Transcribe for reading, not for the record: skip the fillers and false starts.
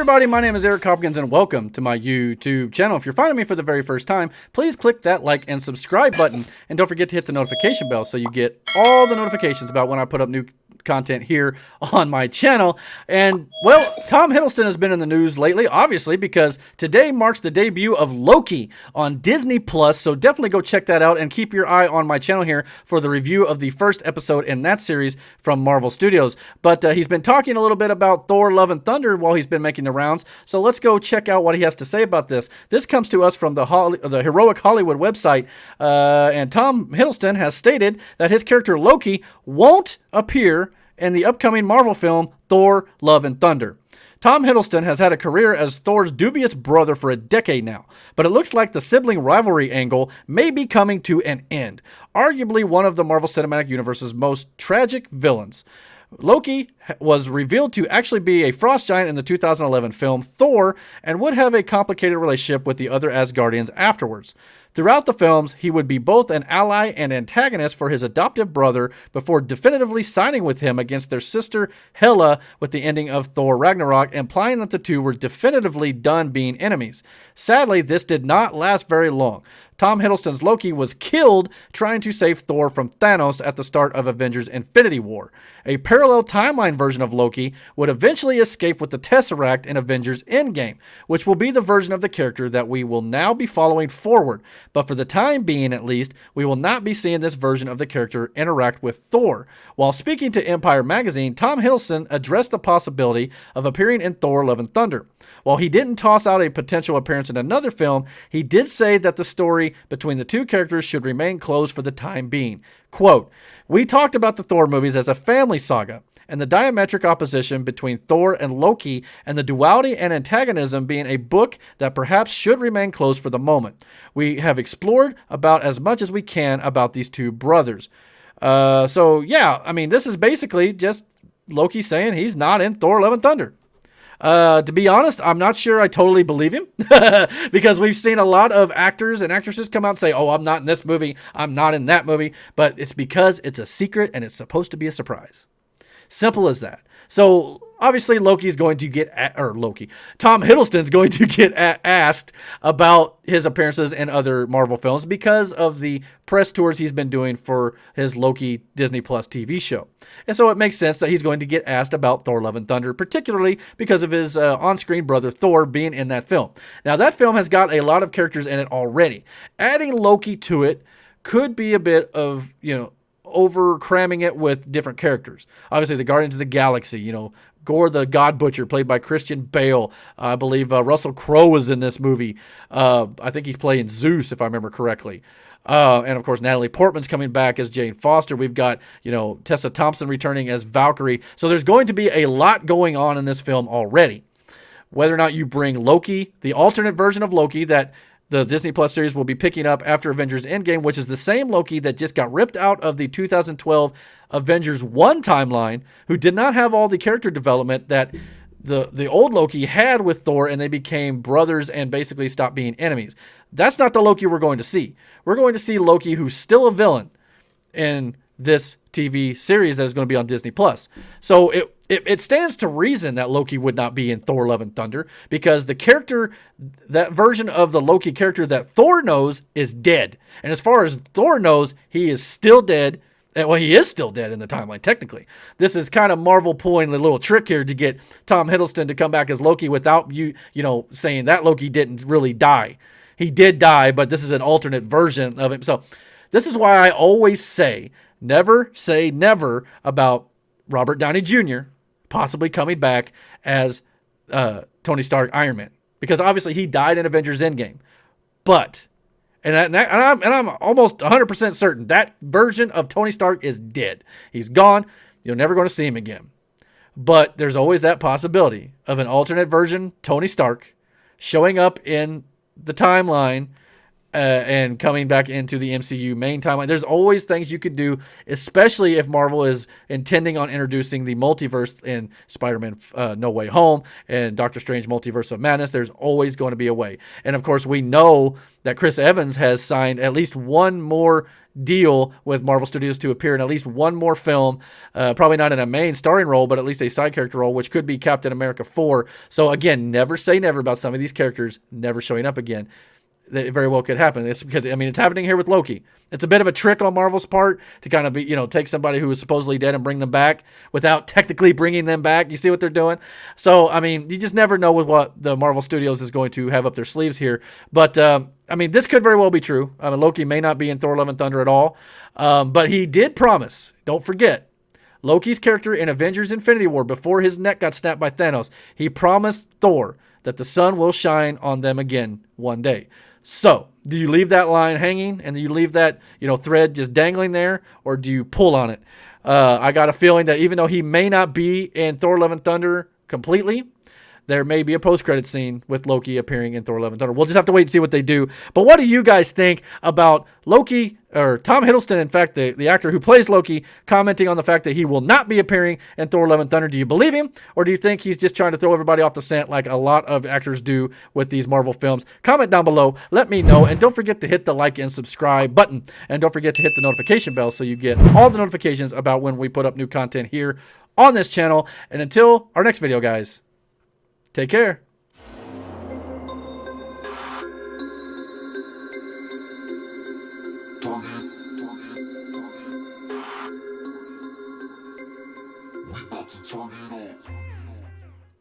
everybody, my name is Eric Hopkins and welcome to my YouTube channel. If you're finding me for the very first time, please click that like and subscribe button and don't forget to hit the notification bell so you get all the notifications about when I put up new content here on my channel. And well, Tom Hiddleston has been in the news lately, obviously, because today marks the debut of Loki on Disney Plus. So definitely go check that out and keep your eye on my channel here for the review of the first episode in that series from Marvel Studios. But he's been talking a little bit about Thor: Love and Thunder while he's been making the rounds. So let's go check out what he has to say about this. This comes to us from the Heroic Hollywood website, and Tom Hiddleston has stated that his character Loki won't appear in the upcoming Marvel film Thor: Love and Thunder. Tom Hiddleston has had a career as Thor's dubious brother for a decade now, but it looks like the sibling rivalry angle may be coming to an end. Arguably one of the Marvel Cinematic Universe's most tragic villains. Loki was revealed to actually be a frost giant in the 2011 film Thor and would have a complicated relationship with the other Asgardians afterwards. Throughout the films, he would be both an ally and antagonist for his adoptive brother before definitively siding with him against their sister Hela with the ending of Thor Ragnarok, implying that the two were definitively done being enemies. Sadly, this did not last very long. Tom Hiddleston's Loki was killed trying to save Thor from Thanos at the start of Avengers Infinity War. A parallel timeline version of Loki would eventually escape with the Tesseract in Avengers Endgame, which will be the version of the character that we will now be following forward. But for the time being, at least, we will not be seeing this version of the character interact with Thor. While speaking to Empire magazine, Tom Hiddleston addressed the possibility of appearing in Thor: Love and Thunder. While he didn't toss out a potential appearance in another film, he did say that the story between the two characters should remain closed for the time being. Quote, "We talked about the Thor movies as a family saga, and the diametric opposition between Thor and Loki and the duality and antagonism being a book that perhaps should remain closed for the moment. We have explored about as much as we can about these two brothers." So yeah, I mean, this is basically just Loki saying he's not in Thor: Love and Thunder. To be honest, I'm not sure I totally believe him because we've seen a lot of actors and actresses come out and say, oh, I'm not in this movie, I'm not in that movie, but it's because it's a secret and it's supposed to be a surprise. Simple as that. So obviously Tom Hiddleston's going to get asked about his appearances in other Marvel films because of the press tours he's been doing for his Loki Disney Plus TV show. And so it makes sense that he's going to get asked about Thor: Love and Thunder, particularly because of his on-screen brother Thor being in that film. Now that film has got a lot of characters in it already. Adding Loki to it could be a bit of, over cramming it with different characters. Obviously the Guardians of the Galaxy, Gore the God Butcher, played by Christian Bale. I believe Russell Crowe was in this movie. I think he's playing Zeus, if I remember correctly. And of course, Natalie Portman's coming back as Jane Foster. We've got, Tessa Thompson returning as Valkyrie. So there's going to be a lot going on in this film already. Whether or not you bring Loki, the alternate version of Loki that the Disney Plus series will be picking up after Avengers Endgame, which is the same Loki that just got ripped out of the 2012 Avengers 1 timeline, who did not have all the character development that the old Loki had with Thor, and they became brothers and basically stopped being enemies. That's not the Loki we're going to see. We're going to see Loki, who's still a villain in this TV series that is going to be on Disney Plus. So it stands to reason that Loki would not be in Thor: Love and Thunder because the character, that version of the Loki character that Thor knows, is dead. And as far as Thor knows, he is still dead. Well, he is still dead in the timeline, technically. This is kind of Marvel pulling a little trick here to get Tom Hiddleston to come back as Loki without saying that Loki didn't really die. He did die, but this is an alternate version of him. So this is why I always say never about Robert Downey Jr. possibly coming back as Tony Stark Iron Man. Because obviously he died in Avengers Endgame. But, and I'm almost 100% certain that version of Tony Stark is dead. He's gone. You're never going to see him again. But there's always that possibility of an alternate version Tony Stark showing up in the timeline and coming back into the MCU main timeline. There's always things you could do, especially if Marvel is intending on introducing the multiverse in Spider-Man No Way Home and Doctor Strange Multiverse of Madness. There's always going to be a way. And of course, we know that Chris Evans has signed at least one more deal with Marvel Studios to appear in at least one more film, probably not in a main starring role, but at least a side character role, which could be Captain America 4. So again, never say never about some of these characters never showing up again. It very well could happen. It's because, I mean, it's happening here with Loki. It's a bit of a trick on Marvel's part to kind of be, take somebody who is supposedly dead and bring them back without technically bringing them back. You see what they're doing? So, I mean, you just never know with what the Marvel Studios is going to have up their sleeves here. But, I mean, this could very well be true. I mean, Loki may not be in Thor: Love and Thunder at all. But he did promise, don't forget, Loki's character in Avengers Infinity War, before his neck got snapped by Thanos, he promised Thor that the sun will shine on them again one day. So, do you leave that line hanging and you leave that, thread just dangling there, or do you pull on it? I got a feeling that even though he may not be in Thor: Love and Thunder completely, there may be a post-credit scene with Loki appearing in Thor: Love and Thunder. We'll just have to wait and see what they do. But what do you guys think about Loki, or Tom Hiddleston, in fact, the actor who plays Loki, commenting on the fact that he will not be appearing in Thor: Love and Thunder? Do you believe him, or do you think he's just trying to throw everybody off the scent like a lot of actors do with these Marvel films? Comment down below. Let me know. And don't forget to hit the like and subscribe button. And don't forget to hit the notification bell so you get all the notifications about when we put up new content here on this channel. And until our next video, guys, take care.